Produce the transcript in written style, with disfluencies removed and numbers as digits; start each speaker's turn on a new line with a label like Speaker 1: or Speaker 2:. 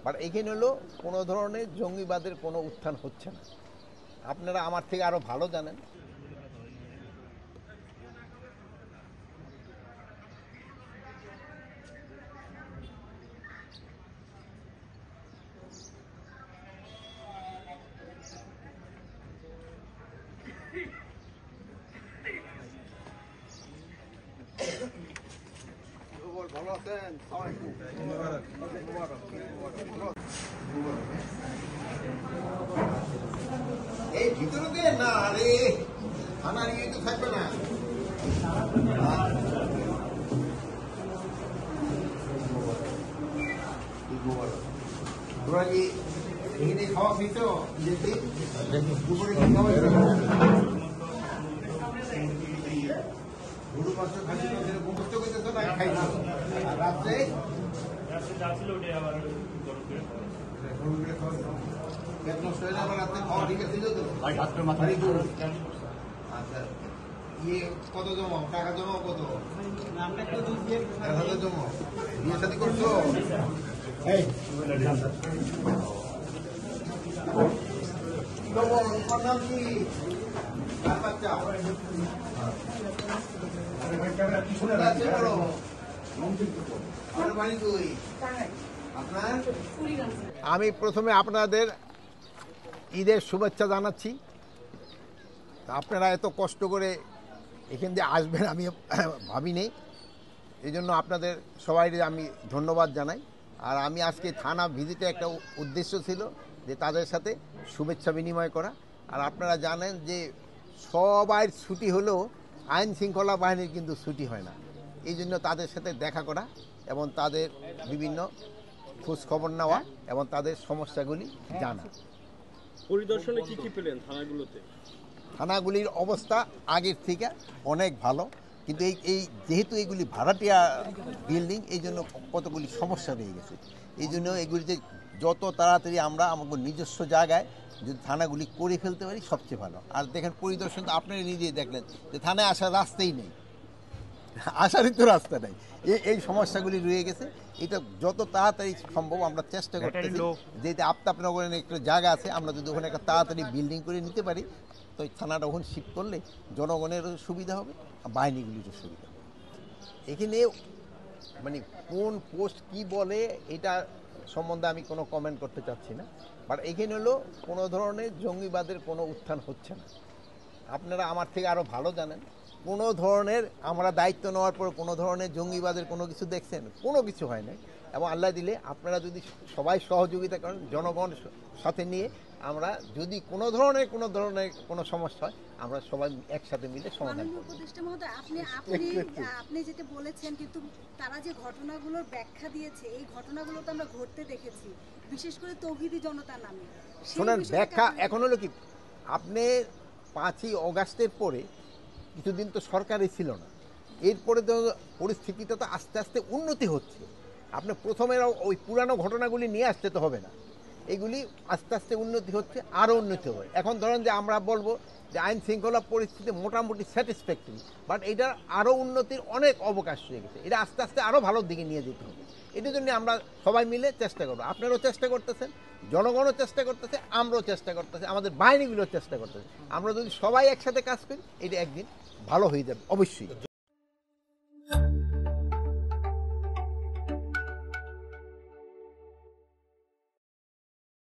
Speaker 1: But এইখানে হলো কোনো ধরনের জঙ্গিবাদের কোনো উত্থান হচ্ছে না। আপনারা আমার থেকে আরও ভালো জানেন। ভালো আছেন? এই ভিতরে দিয়ে না, আরে থানা নিয়ে তো থাকবে না। তোরা কি এখানে খাওয়া খেয়েছ? দুপুরে কি খাওয়া গরু মাংস খাচ্ছি মুখস্থ করতেছ না খাইছ? আর রাত্রে পেট নষ্ট হয়ে যাবে, রাত্রে খাওয়া ঠিক আছে তো? আচ্ছা, ইয়ে কত জমাও? টাকা জমাও কত? 1,000 জমাও। বিয়ে শাদী করছো? তোমার নাম কি? কার বাচ্চা? আমি প্রথমে আপনাদের ঈদের শুভেচ্ছা জানাচ্ছি। আপনারা এত কষ্ট করে এখান দিয়ে আসবেন আমি ভাবিনি, এই জন্য আপনাদের সবাইকে আমি ধন্যবাদ জানাই। আর আমি আজকে থানা ভিজিটে একটা উদ্দেশ্য ছিল যে তাদের সাথে শুভেচ্ছা বিনিময় করা। আর আপনারা জানেন যে সবাই ছুটি হলেও আইন শৃঙ্খলা বাহিনীর কিন্তু ছুটি হয় না। এই জন্য তাদের সাথে দেখা করা এবং তাদের বিভিন্ন খোঁজ খবর নেওয়া এবং তাদের সমস্যাগুলি জানা।
Speaker 2: পরিদর্শনে কি কি পেলেন থানাগুলোতে?
Speaker 1: থানাগুলির অবস্থা আগের থেকে অনেক ভালো, কিন্তু এই যেহেতু এইগুলি ভাড়াটিয়া বিল্ডিং, এই জন্য কতগুলি সমস্যা রয়ে গেছে। এই জন্য এগুলিতে যত তাড়াতাড়ি আমরা আমাদের নিজস্ব জায়গায় যদি থানাগুলি করে ফেলতে পারি সবচেয়ে ভালো। আর দেখেন পরিদর্শন তো আপনারা নিজেই দেখলেন যে থানায় আসার রাস্তাই নেই, আসারই তো রাস্তা নেই। এই সমস্যাগুলি রয়ে গেছে। এটা যত তাড়াতাড়ি সম্ভব আমরা চেষ্টা করতেছি, যেহেতু আফতাবনগরের একটা জায়গা আছে, আমরা যদি ওখানে একটা তাড়াতাড়ি বিল্ডিং করে নিতে পারি তো থানাটা ওখানে শিফট করলে জনগণেরও সুবিধা হবে, বাহিনীগুলিরও সুবিধা হবে। এখানে মানে কোন পোস্ট কি বলে এটা সম্বন্ধে আমি কোনো কমেন্ট করতে চাচ্ছি না। বাট এখানে হলো কোনো ধরনের জঙ্গিবাদের কোনো উত্থান হচ্ছে না। আপনারা আমার থেকে আরও ভালো জানেন। কোনো ধরনের আমরা দায়িত্ব নেওয়ার পর কোনো ধরনের জঙ্গিবাদের কোনো কিছু দেখছেন? কোনো কিছু হয় না। এবং আল্লাহ দিলে আপনারা যদি সবাই সহযোগিতা করেন, জনগণ সাথে নিয়ে আমরা যদি কোনো ধরনের কোনো সমস্যা হয় আমরা সবাই একসাথে মিলে সমাধান করব।
Speaker 3: উপদেষ্টা মহোদয়, আপনি যেটা বলেছেন, কিন্তু তারা যে ঘটনাগুলোর ব্যাখ্যা দিয়েছে, এই ঘটনাগুলো তো আমরা ঘটতে দেখেছি, বিশেষ করে তৌহিদি জনতার নামে।
Speaker 1: শোনেন, ব্যাখ্যা এখন হলো কি, আপনি 5ই অগাস্টের পরে কিছুদিন তো সরকারই ছিল না, এরপরে তো পরিস্থিতিটা তো আস্তে আস্তে উন্নতি হচ্ছে। আপনি প্রথমে ওই পুরানো ঘটনাগুলি নিয়ে আসতে তো হবে না, এগুলি আস্তে আস্তে উন্নতি হচ্ছে, আরও উন্নতি হবে। এখন ধরেন যে আমরা বলবো যে আইন শৃঙ্খলা পরিস্থিতি মোটামুটি স্যাটিসফ্যাক্টরি, বাট এটার আরও উন্নতির অনেক অবকাশ রয়ে গেছে। এটা আস্তে আস্তে আরও ভালোর দিকে নিয়ে যেতে হবে। এটার জন্য আমরা সবাই মিলে চেষ্টা করবো। আপনারাও চেষ্টা করতেছেন, জনগণও চেষ্টা করতেছে, আমরাও চেষ্টা করতেছি, আমাদের বাহিনীগুলোও চেষ্টা করতেছে। আমরা যদি সবাই একসাথে কাজ করি এটা একদিন ভালো হয়ে যাবে অবশ্যই।